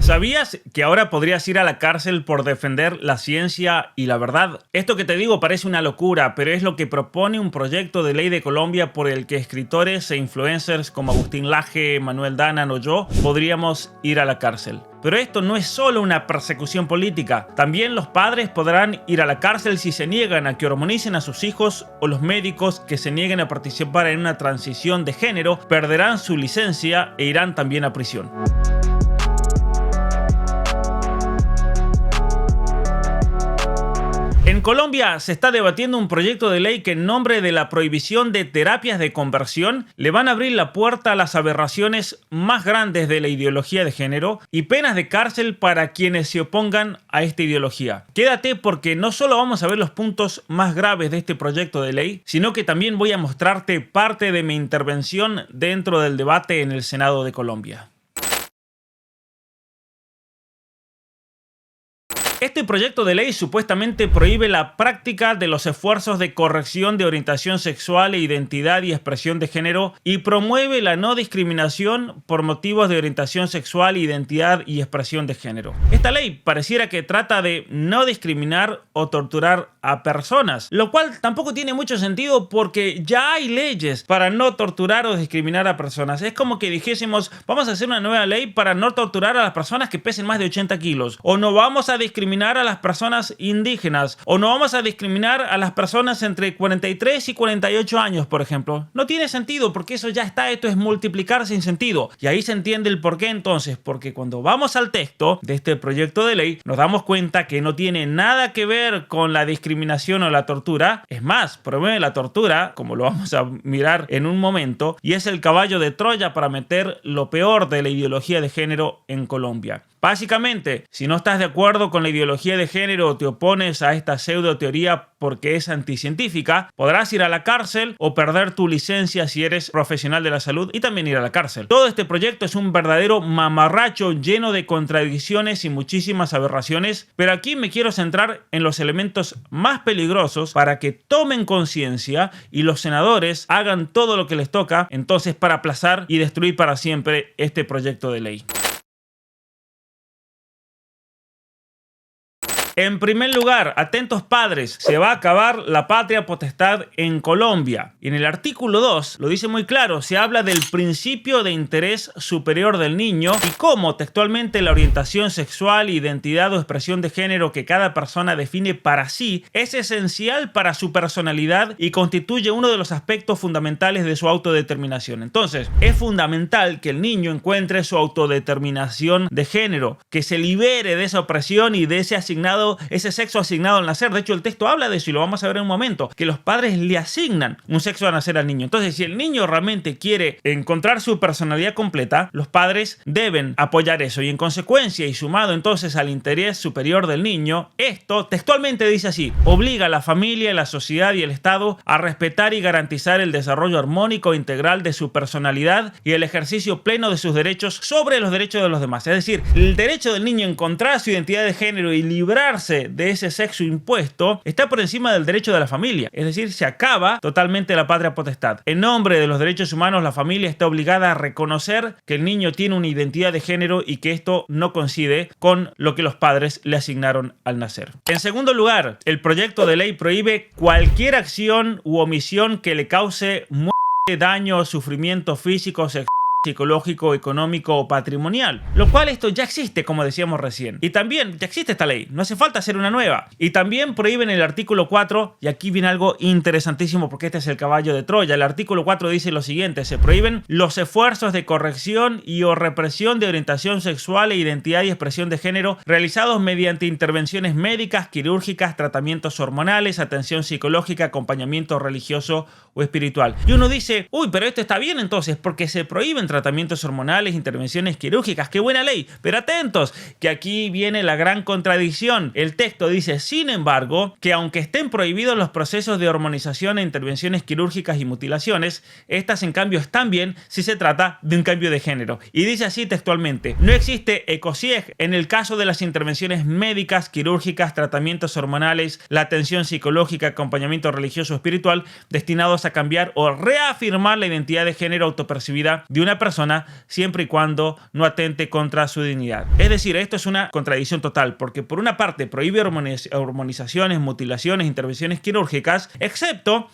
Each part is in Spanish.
¿Sabías que ahora podrías ir a la cárcel por defender la ciencia y la verdad? Esto que te digo parece una locura, pero es lo que propone un proyecto de ley de Colombia por el que escritores e influencers como Agustín Laje, Manuel Danan o yo podríamos ir a la cárcel. Pero esto no es solo una persecución política. También los padres podrán ir a la cárcel si se niegan a que hormonicen a sus hijos, o los médicos que se nieguen a participar en una transición de género perderán su licencia e irán también a prisión. En Colombia se está debatiendo un proyecto de ley que en nombre de la prohibición de terapias de conversión le van a abrir la puerta a las aberraciones más grandes de la ideología de género y penas de cárcel para quienes se opongan a esta ideología. Quédate porque no solo vamos a ver los puntos más graves de este proyecto de ley, sino que también voy a mostrarte parte de mi intervención dentro del debate en el Senado de Colombia. Este proyecto de ley supuestamente prohíbe la práctica de los esfuerzos de corrección de orientación sexual e identidad y expresión de género y promueve la no discriminación por motivos de orientación sexual, identidad y expresión de género. Esta ley pareciera que trata de no discriminar o torturar a personas, lo cual tampoco tiene mucho sentido porque ya hay leyes para no torturar o discriminar a personas. Es como que dijésemos, vamos a hacer una nueva ley para no torturar a las personas que pesen más de 80 kilos, o no vamos a discriminar a las personas indígenas, o no vamos a discriminar a las personas entre 43 y 48 años, por ejemplo. No tiene sentido porque eso ya está, esto es multiplicar sin sentido. Y ahí se entiende el por qué entonces, porque cuando vamos al texto de este proyecto de ley nos damos cuenta que no tiene nada que ver con la discriminación o la tortura. Es más, promueve la tortura, como lo vamos a mirar en un momento, y es el caballo de Troya para meter lo peor de la ideología de género en Colombia. Básicamente, si no estás de acuerdo con la ideología de género o te opones a esta pseudo teoría porque es anticientífica, podrás ir a la cárcel o perder tu licencia si eres profesional de la salud y también ir a la cárcel. Todo este proyecto es un verdadero mamarracho lleno de contradicciones y muchísimas aberraciones, pero aquí me quiero centrar en los elementos más peligrosos para que tomen conciencia y los senadores hagan todo lo que les toca entonces para aplazar y destruir para siempre este proyecto de ley. En primer lugar, atentos padres, se va a acabar la patria potestad en Colombia. Y en el artículo 2 lo dice muy claro, se habla del principio de interés superior del niño y cómo textualmente la orientación sexual, identidad o expresión de género que cada persona define para sí es esencial para su personalidad y constituye uno de los aspectos fundamentales de su autodeterminación. Entonces, es fundamental que el niño encuentre su autodeterminación de género, que se libere de esa opresión y de ese sexo asignado al nacer. De hecho, el texto habla de eso y lo vamos a ver en un momento, que los padres le asignan un sexo al nacer al niño. Entonces, si el niño realmente quiere encontrar su personalidad completa, los padres deben apoyar eso y en consecuencia y sumado entonces al interés superior del niño, esto textualmente dice así: obliga a la familia, la sociedad y el Estado a respetar y garantizar el desarrollo armónico e integral de su personalidad y el ejercicio pleno de sus derechos sobre los derechos de los demás. Es decir, el derecho del niño a encontrar su identidad de género y librar de ese sexo impuesto está por encima del derecho de la familia. Es decir, se acaba totalmente la patria potestad. En nombre de los derechos humanos, la familia está obligada a reconocer que el niño tiene una identidad de género y que esto no coincide con lo que los padres le asignaron al nacer. En segundo lugar, el proyecto de ley prohíbe cualquier acción u omisión que le cause muerte, daño o sufrimiento físico, sexual, psicológico, económico o patrimonial, lo cual esto ya existe, como decíamos recién, y también ya existe esta ley, no hace falta hacer una nueva. Y también prohíben el artículo 4, y aquí viene algo interesantísimo porque este es el caballo de Troya. El artículo 4 dice lo siguiente: se prohíben los esfuerzos de corrección y o represión de orientación sexual e identidad y expresión de género realizados mediante intervenciones médicas, quirúrgicas, tratamientos hormonales, atención psicológica, acompañamiento religioso o espiritual. Y uno dice, uy, pero esto está bien entonces, porque se prohíben tratamientos hormonales, intervenciones quirúrgicas. ¡Qué buena ley! Pero atentos, que aquí viene la gran contradicción. El texto dice, sin embargo, que aunque estén prohibidos los procesos de hormonización e intervenciones quirúrgicas y mutilaciones, estas en cambio están bien si se trata de un cambio de género. Y dice así textualmente: no existe ecosieg en el caso de las intervenciones médicas, quirúrgicas, tratamientos hormonales, la atención psicológica, acompañamiento religioso o espiritual destinados a cambiar o reafirmar la identidad de género autopercibida de una persona siempre y cuando no atente contra su dignidad. Es decir, esto es una contradicción total, porque por una parte prohíbe hormonizaciones, mutilaciones, intervenciones quirúrgicas, excepto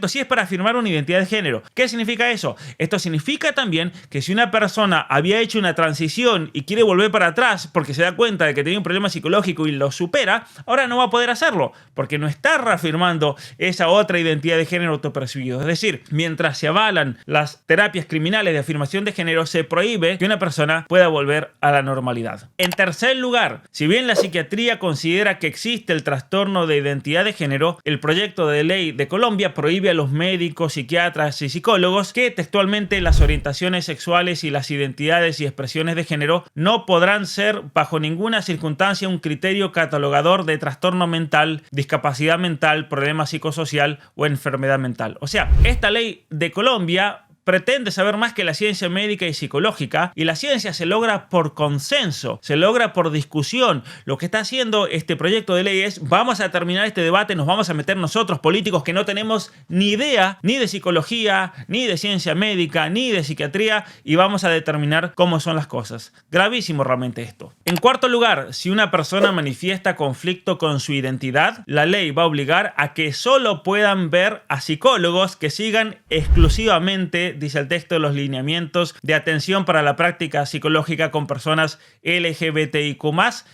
si es para afirmar una identidad de género. ¿Qué significa eso? Esto significa también que si una persona había hecho una transición y quiere volver para atrás porque se da cuenta de que tenía un problema psicológico y lo supera, ahora no va a poder hacerlo, porque no está reafirmando esa otra identidad de género autopercibido. Es decir, mientras se avalan las terapias criminales de afirmación de género, se prohíbe que una persona pueda volver a la normalidad. En tercer lugar, si bien la psiquiatría considera que existe el trastorno de identidad de género, el proyecto de ley de Colombia prohíbe a los médicos, psiquiatras y psicólogos que textualmente las orientaciones sexuales y las identidades y expresiones de género no podrán ser bajo ninguna circunstancia un criterio catalogador de trastorno mental, discapacidad mental, problema psicosocial o enfermedad mental. O sea, esta ley de Colombia pretende saber más que la ciencia médica y psicológica, y la ciencia se logra por consenso, se logra por discusión. Lo que está haciendo este proyecto de ley es: vamos a terminar este debate, nos vamos a meter nosotros, políticos que no tenemos ni idea ni de psicología, ni de ciencia médica, ni de psiquiatría, y vamos a determinar cómo son las cosas. Gravísimo realmente esto. En cuarto lugar, si una persona manifiesta conflicto con su identidad, la ley va a obligar a que solo puedan ver a psicólogos que sigan exclusivamente, dice el texto, los lineamientos de atención para la práctica psicológica con personas LGBTIQ+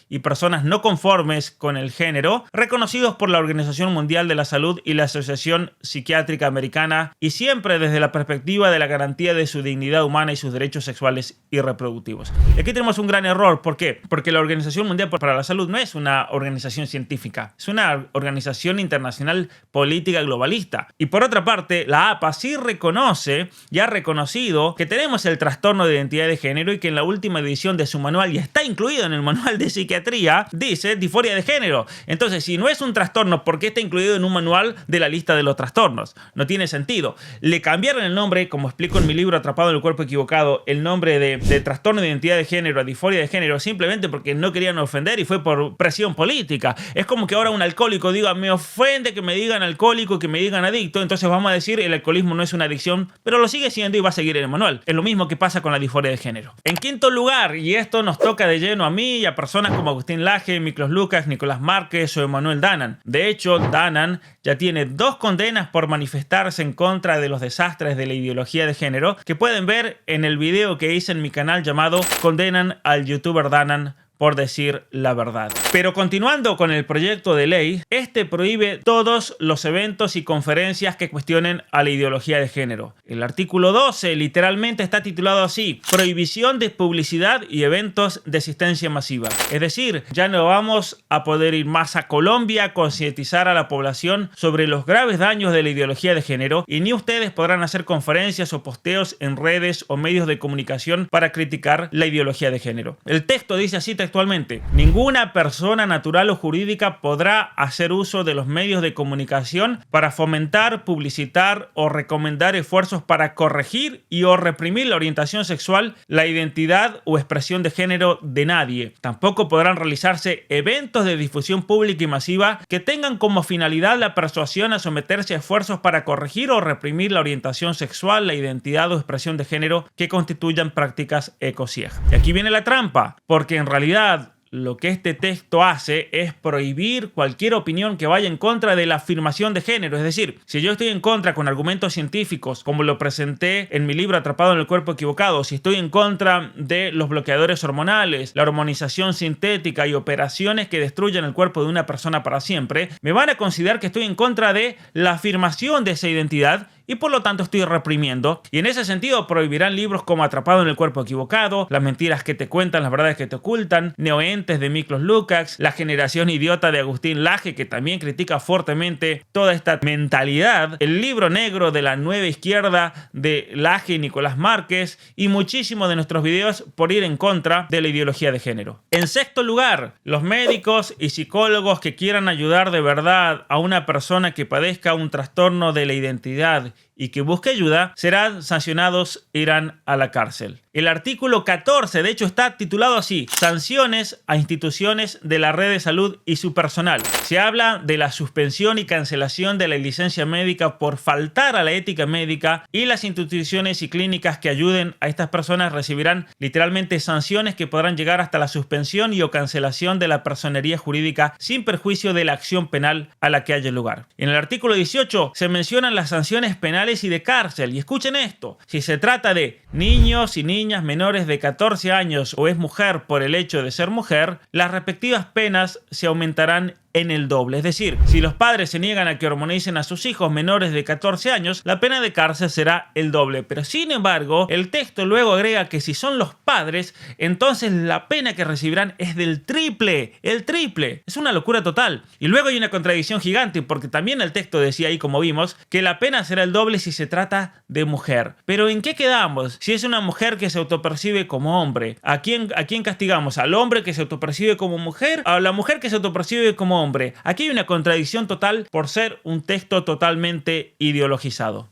y personas no conformes con el género, reconocidos por la Organización Mundial de la Salud y la Asociación Psiquiátrica Americana, y siempre desde la perspectiva de la garantía de su dignidad humana y sus derechos sexuales y reproductivos. Aquí tenemos un gran error. ¿Por qué? Porque la Organización Mundial para la Salud no es una organización científica, es una organización internacional política globalista. Y por otra parte, la APA sí reconoce y ha reconocido que tenemos el trastorno de identidad de género, y que en la última edición de su manual, y está incluido en el manual de psiquiatría, dice disforia de género. Entonces, si no es un trastorno, ¿por qué está incluido en un manual de la lista de los trastornos? No tiene sentido. Le cambiaron el nombre, como explico en mi libro Atrapado en el cuerpo equivocado, el nombre de trastorno de identidad de género a disforia de género, simplemente porque no querían ofender y fue por presión política. Es como que ahora un alcohólico diga: me ofende que me digan alcohólico, que me digan adicto, entonces vamos a decir el alcoholismo no es una adicción, pero lo sigue siendo y va a seguir en el manual. Es lo mismo que pasa con la disforia de género. En quinto lugar, y esto nos toca de lleno a mí y a personas como Agustín Laje, Miklos Lukács, Nicolás Márquez o Emanuel Danan. De hecho, Danan ya tiene 2 condenas por manifestarse en contra de los desastres de la ideología de género, que pueden ver en el video que hice en mi canal llamado "Condenan al youtuber Danan por decir la verdad". Pero continuando con el proyecto de ley, este prohíbe todos los eventos y conferencias que cuestionen a la ideología de género. El artículo 12 literalmente está titulado así: prohibición de publicidad y eventos de asistencia masiva. Es decir, ya no vamos a poder ir más a Colombia a concientizar a la población sobre los graves daños de la ideología de género, y ni ustedes podrán hacer conferencias o posteos en redes o medios de comunicación para criticar la ideología de género. El texto dice así textualmente: ninguna persona natural o jurídica podrá hacer uso de los medios de comunicación para fomentar, publicitar o recomendar esfuerzos para corregir y o reprimir la orientación sexual, la identidad o expresión de género de nadie. Tampoco podrán realizarse eventos de difusión pública y masiva que tengan como finalidad la persuasión a someterse a esfuerzos para corregir o reprimir la orientación sexual, la identidad o expresión de género que constituyan prácticas ecociegas. Y aquí viene la trampa, porque en realidad lo que este texto hace es prohibir cualquier opinión que vaya en contra de la afirmación de género. Es decir, si yo estoy en contra con argumentos científicos, como lo presenté en mi libro Atrapado en el cuerpo equivocado, si estoy en contra de los bloqueadores hormonales, la hormonización sintética y operaciones que destruyen el cuerpo de una persona para siempre, me van a considerar que estoy en contra de la afirmación de esa identidad, y por lo tanto estoy reprimiendo. Y en ese sentido prohibirán libros como Atrapado en el cuerpo equivocado, Las mentiras que te cuentan, las verdades que te ocultan, Neoentes de Miklos Lukács, La generación idiota de Agustín Laje, que también critica fuertemente toda esta mentalidad, el libro negro de la nueva izquierda de Laje y Nicolás Márquez, y muchísimos de nuestros videos por ir en contra de la ideología de género. En sexto lugar, los médicos y psicólogos que quieran ayudar de verdad a una persona que padezca un trastorno de la identidad y que busque ayuda serán sancionados e irán a la cárcel. El artículo 14, de hecho, está titulado así: sanciones a instituciones de la red de salud y su personal. Se habla de la suspensión y cancelación de la licencia médica por faltar a la ética médica, y las instituciones y clínicas que ayuden a estas personas recibirán literalmente sanciones que podrán llegar hasta la suspensión y o cancelación de la personería jurídica sin perjuicio de la acción penal a la que haya lugar. En el artículo 18 se mencionan las sanciones penales y de cárcel, y escuchen esto: si se trata de niños y niñas menores de 14 años o es mujer por el hecho de ser mujer, las respectivas penas se aumentarán en el doble. Es decir, si los padres se niegan a que hormonicen a sus hijos menores de 14 años, la pena de cárcel será el doble. Pero sin embargo, el texto luego agrega que si son los padres, entonces la pena que recibirán es del triple. El triple. Es una locura total. Y luego hay una contradicción gigante, porque también el texto decía ahí, como vimos, que la pena será el doble si se trata de mujer. Pero ¿en qué quedamos? Si es una mujer que se autopercibe como hombre, ¿a quién castigamos? ¿Al hombre que se autopercibe como mujer? ¿A la mujer que se autopercibe como hombre? Aquí hay una contradicción total por ser un texto totalmente ideologizado.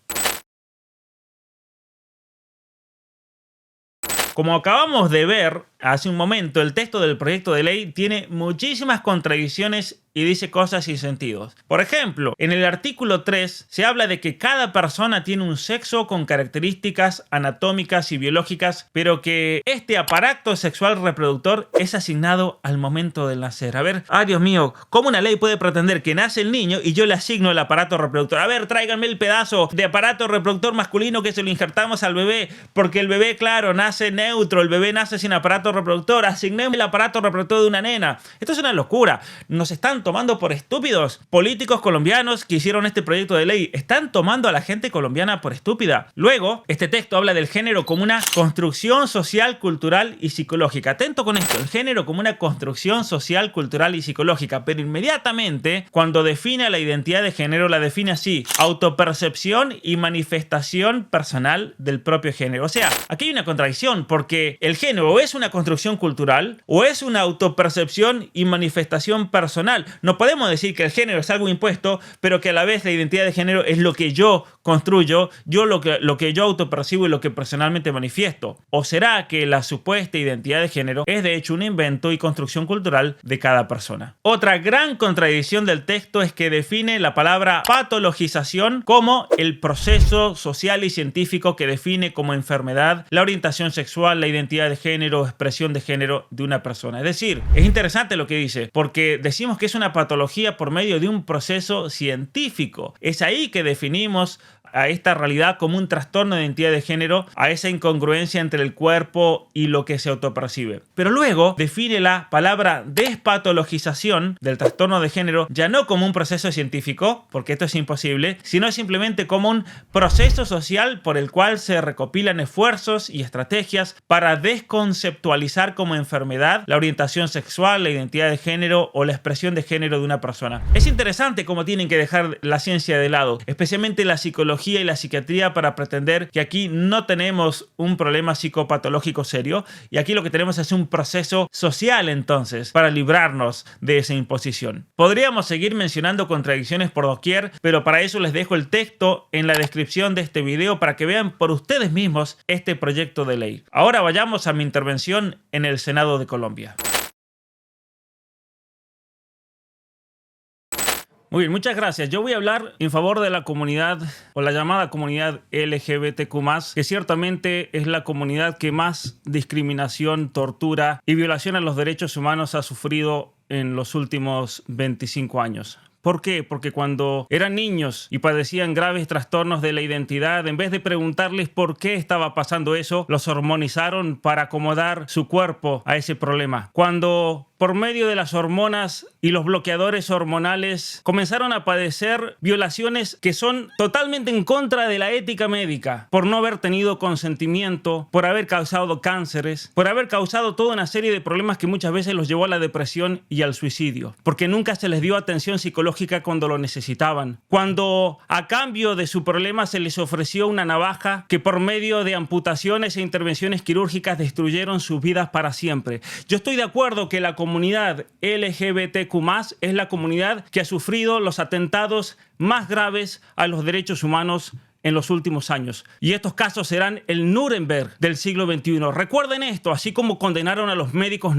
Como acabamos de ver hace un momento, el texto del proyecto de ley tiene muchísimas contradicciones y dice cosas sin sentido. Por ejemplo, en el artículo 3 se habla de que cada persona tiene un sexo con características anatómicas y biológicas, pero que este aparato sexual reproductor es asignado al momento de nacer. A ver, Dios mío, ¿cómo una ley puede pretender que nace el niño y yo le asigno el aparato reproductor? A ver, tráiganme el pedazo de aparato reproductor masculino que se lo injertamos al bebé, porque el bebé, claro, nace neutro, el bebé nace sin aparato reproductor, asignemos el aparato reproductor de una nena. Esto es una locura. Nos están tomando por estúpidos. Políticos colombianos que hicieron este proyecto de ley están tomando a la gente colombiana por estúpida. Luego, este texto habla del género como una construcción social, cultural y psicológica. Atento con esto: el género como una construcción social, cultural y psicológica. Pero inmediatamente, cuando define la identidad de género, la define así: autopercepción y manifestación personal del propio género. O sea, aquí hay una contradicción, porque el género o es una construcción cultural o es una autopercepción y manifestación personal. No podemos decir que el género es algo impuesto, pero que a la vez la identidad de género es lo que yo construyo, lo que yo autopercibo y lo que personalmente manifiesto. ¿O será que la supuesta identidad de género es de hecho un invento y construcción cultural de cada persona? Otra gran contradicción del texto es que define la palabra patologización como el proceso social y científico que define como enfermedad la orientación sexual, la identidad de género o expresión de género de una persona. Es decir, es interesante lo que dice, porque decimos que es una patología por medio de un proceso científico. Es ahí que definimos a esta realidad como un trastorno de identidad de género, a esa incongruencia entre el cuerpo y lo que se autopercibe. Pero luego define la palabra despatologización del trastorno de género ya no como un proceso científico, porque esto es imposible, sino simplemente como un proceso social por el cual se recopilan esfuerzos y estrategias para desconceptualizar como enfermedad la orientación sexual, la identidad de género o la expresión de género de una persona. Es interesante cómo tienen que dejar la ciencia de lado, especialmente la psicología y la psiquiatría, para pretender que aquí no tenemos un problema psicopatológico serio, y aquí lo que tenemos es un proceso social, entonces, para librarnos de esa imposición. Podríamos seguir mencionando contradicciones por doquier, pero para eso les dejo el texto en la descripción de este video para que vean por ustedes mismos este proyecto de ley. Ahora vayamos a mi intervención en el Senado de Colombia. Muy bien, muchas gracias. Yo voy a hablar en favor de la comunidad o la llamada comunidad LGBTQ+, que ciertamente es la comunidad que más discriminación, tortura y violación a los derechos humanos ha sufrido en los últimos 25 años. ¿Por qué? Porque cuando eran niños y padecían graves trastornos de la identidad, en vez de preguntarles por qué estaba pasando eso, los hormonizaron para acomodar su cuerpo a ese problema. Cuando por medio de las hormonas y los bloqueadores hormonales comenzaron a padecer violaciones que son totalmente en contra de la ética médica, por no haber tenido consentimiento, por haber causado cánceres, por haber causado toda una serie de problemas que muchas veces los llevó a la depresión y al suicidio, porque nunca se les dio atención psicológica cuando lo necesitaban. Cuando a cambio de su problema se les ofreció una navaja que por medio de amputaciones e intervenciones quirúrgicas destruyeron sus vidas para siempre. Yo estoy de acuerdo que la comunidad LGBTQ+ es la comunidad que ha sufrido los atentados más graves a los derechos humanos en los últimos años. Y estos casos serán el Nuremberg del siglo XXI. Recuerden esto, así como condenaron a los médicos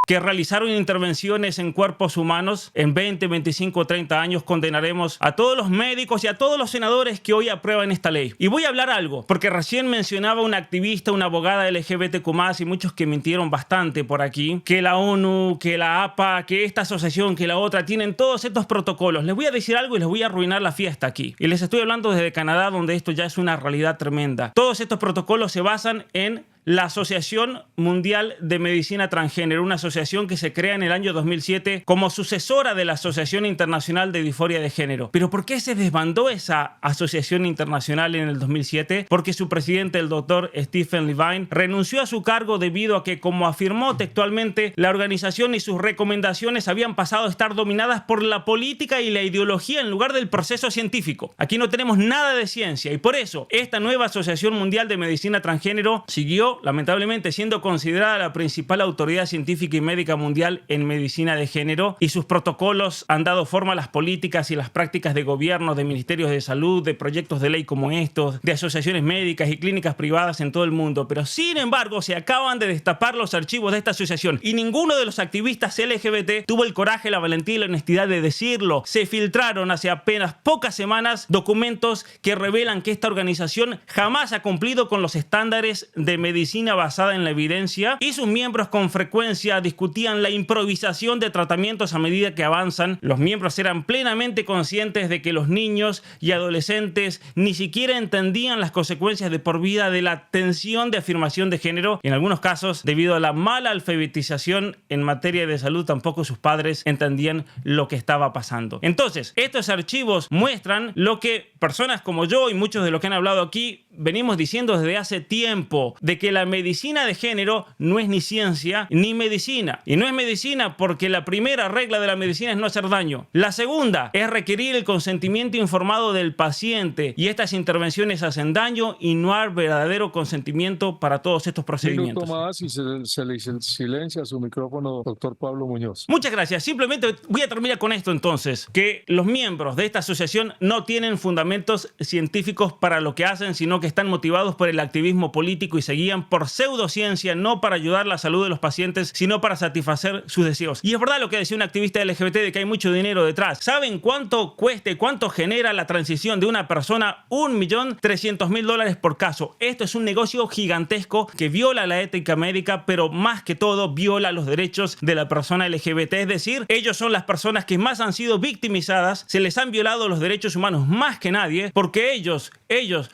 que realizaron intervenciones en cuerpos humanos en 20, 25, 30 años, condenaremos a todos los médicos y a todos los senadores que hoy aprueban esta ley. Y voy a hablar algo, porque recién mencionaba una activista, una abogada LGBTQ+, y muchos que mintieron bastante por aquí, que la ONU, que la APA, que esta asociación, que la otra, tienen todos estos protocolos. Les voy a decir algo y les voy a arruinar la fiesta aquí. Y les estoy hablando desde Canadá, donde esto ya es una realidad tremenda. Todos estos protocolos se basan en la Asociación Mundial de Medicina Transgénero, una asociación que se crea en el año 2007 como sucesora de la Asociación Internacional de Disforia de Género. ¿Pero por qué se desbandó esa asociación internacional en el 2007? Porque su presidente, el doctor Stephen Levine, renunció a su cargo debido a que, como afirmó textualmente, la organización y sus recomendaciones habían pasado a estar dominadas por la política y la ideología en lugar del proceso científico. Aquí no tenemos nada de ciencia y por eso esta nueva Asociación Mundial de Medicina Transgénero siguió lamentablemente siendo considerada la principal autoridad científica y médica mundial en medicina de género, y sus protocolos han dado forma a las políticas y las prácticas de gobierno, de ministerios de salud, de proyectos de ley como estos, de asociaciones médicas y clínicas privadas en todo el mundo. Pero sin embargo se acaban de destapar los archivos de esta asociación y ninguno de los activistas LGBT tuvo el coraje, la valentía y la honestidad de decirlo. Se filtraron hace apenas pocas semanas documentos que revelan que esta organización jamás ha cumplido con los estándares de medicina basada en la evidencia, y sus miembros con frecuencia discutían la improvisación de tratamientos a medida que avanzan. Los miembros eran plenamente conscientes de que los niños y adolescentes ni siquiera entendían las consecuencias de por vida de la tensión de afirmación de género, y en algunos casos, debido a la mala alfabetización en materia de salud, tampoco sus padres entendían lo que estaba pasando. Entonces, estos archivos muestran lo que personas como yo y muchos de los que han hablado aquí venimos diciendo desde hace tiempo, de que la medicina de género no es ni ciencia ni medicina. Y no es medicina porque la primera regla de la medicina es no hacer daño. La segunda es requerir el consentimiento informado del paciente, y estas intervenciones hacen daño y no hay verdadero consentimiento para todos estos procedimientos. Un minuto más y se le silencia su micrófono, doctor Pablo Muñoz. Muchas gracias. Simplemente voy a terminar con esto entonces, que los miembros de esta asociación no tienen fundamentos científicos para lo que hacen, sino que están motivados por el activismo político y se guían por pseudociencia, no para ayudar la salud de los pacientes, sino para satisfacer sus deseos. Y es verdad lo que decía un activista LGBT, de que hay mucho dinero detrás. ¿Saben cuánto cuesta y cuánto genera la transición de una persona? $1.300.000 por caso. Esto es un negocio gigantesco que viola la ética médica, pero más que todo viola los derechos de la persona LGBT. Es decir, ellos son las personas que más han sido victimizadas, se les han violado los derechos humanos más que nadie, porque ellos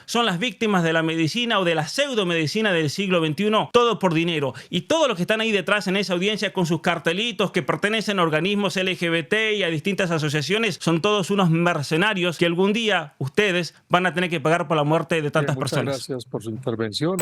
son las víctimas de la medicina o de la pseudomedicina del siglo XXI, todo por dinero. Y todos los que están ahí detrás en esa audiencia con sus cartelitos que pertenecen a organismos LGBT y a distintas asociaciones, son todos unos mercenarios que algún día ustedes van a tener que pagar por la muerte de tantas personas. Muchas gracias por su intervención.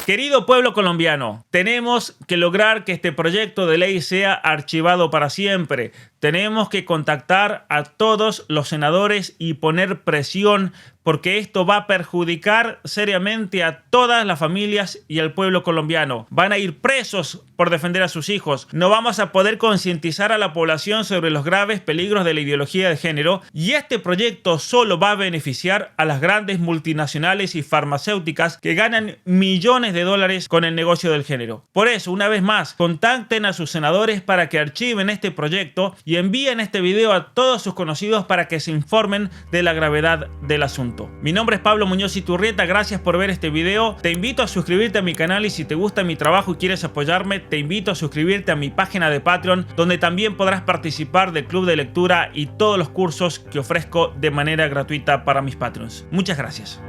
Querido pueblo colombiano, tenemos que lograr que este proyecto de ley sea archivado para siempre. Tenemos que contactar a todos los senadores y poner presión, porque esto va a perjudicar seriamente a todas las familias y al pueblo colombiano. Van a ir presos por defender a sus hijos. No vamos a poder concientizar a la población sobre los graves peligros de la ideología de género, y este proyecto solo va a beneficiar a las grandes multinacionales y farmacéuticas que ganan millones de dólares con el negocio del género. Por eso, una vez más, contacten a sus senadores para que archiven este proyecto y envíen este video a todos sus conocidos para que se informen de la gravedad del asunto. Mi nombre es Pablo Muñoz Iturrieta, gracias por ver este video. Te invito a suscribirte a mi canal, y si te gusta mi trabajo y quieres apoyarme, te invito a suscribirte a mi página de Patreon, donde también podrás participar del club de lectura y todos los cursos que ofrezco de manera gratuita para mis Patreons. Muchas gracias.